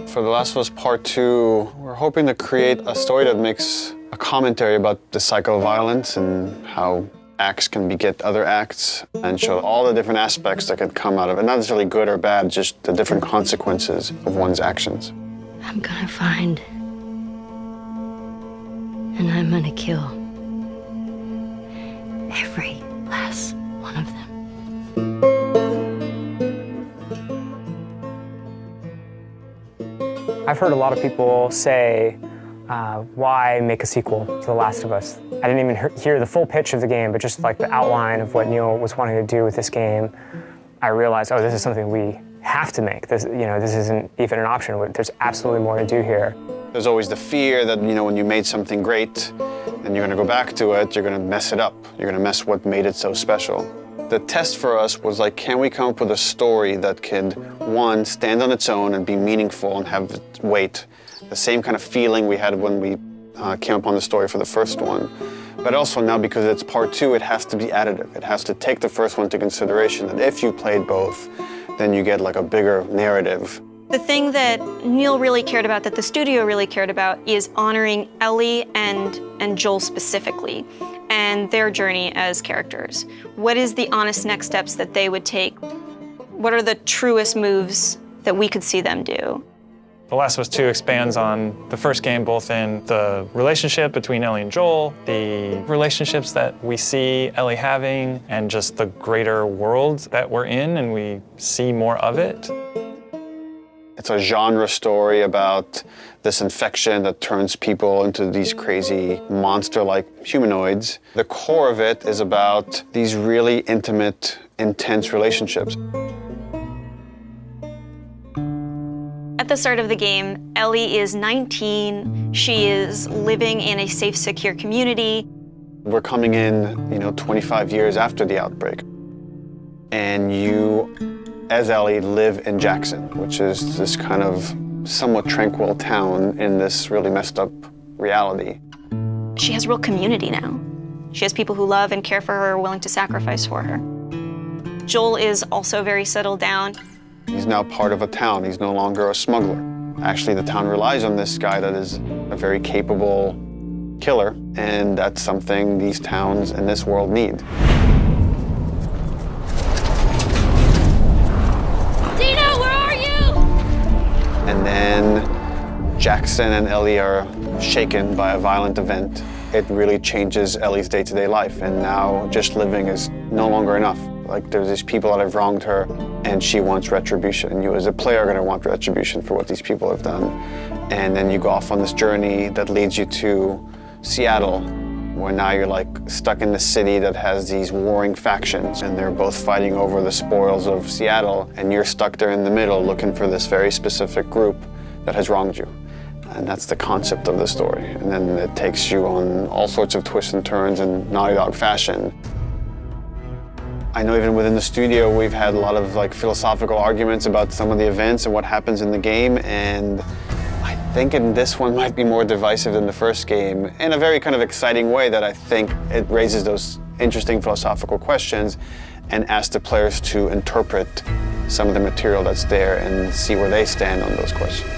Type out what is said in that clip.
For The Last of Us Part 2, we're hoping to create a story that makes a commentary about the cycle of violence and how acts can beget other acts and show all the different aspects that can come out of it. Not necessarily good or bad, just the different consequences of one's actions. I'm gonna find, and I'm gonna kill every last one of them. I've heard a lot of people say, why make a sequel to The Last of Us? I didn't even hear the full pitch of the game, but just like the outline of what Neil was wanting to do with this game, I realized, oh, this is something we have to make. This, this isn't even an option. There's absolutely more to do here. There's always the fear that, when you made something great and you're going to go back to it, you're going to mess it up. You're going to mess what made it so special. The test for us was like, can we come up with a story that could, one, stand on its own and be meaningful and have weight, the same kind of feeling we had when we came up on the story for the first one. But also now, because it's part 2, it has to be additive. It has to take the first one into consideration, that if you played both, then you get like a bigger narrative. The thing that Neil really cared about, that the studio really cared about, is honoring Ellie and Joel specifically, and their journey as characters. What is the honest next steps that they would take? What are the truest moves that we could see them do? The Last of Us 2 expands on the first game, both in the relationship between Ellie and Joel, the relationships that we see Ellie having, and just the greater world that we're in, and we see more of it. It's a genre story about this infection that turns people into these crazy monster-like humanoids. The core of it is about these really intimate, intense relationships. At the start of the game, Ellie is 19. She is living in a safe, secure community. We're coming in, 25 years after the outbreak. And you, as Ellie, live in Jackson, which is this kind of somewhat tranquil town in this really messed up reality. She has real community now. She has people who love and care for her, willing to sacrifice for her. Joel is also very settled down. He's now part of a town. He's no longer a smuggler. Actually, the town relies on this guy that is a very capable killer, and that's something these towns in this world need. Dina, where are you? And then Jackson and Ellie are shaken by a violent event. It really changes Ellie's day-to-day life, and now just living is no longer enough. Like, there's these people that have wronged her, and she wants retribution. And you as a player are going to want retribution for what these people have done. And then you go off on this journey that leads you to Seattle, where now you're like stuck in the city that has these warring factions, and they're both fighting over the spoils of Seattle, and you're stuck there in the middle looking for this very specific group that has wronged you. And that's the concept of the story. And then it takes you on all sorts of twists and turns in Naughty Dog fashion. I know even within the studio, we've had a lot of philosophical arguments about some of the events and what happens in the game, and I think in this one might be more divisive than the first game in a very kind of exciting way that I think it raises those interesting philosophical questions and asks the players to interpret some of the material that's there and see where they stand on those questions.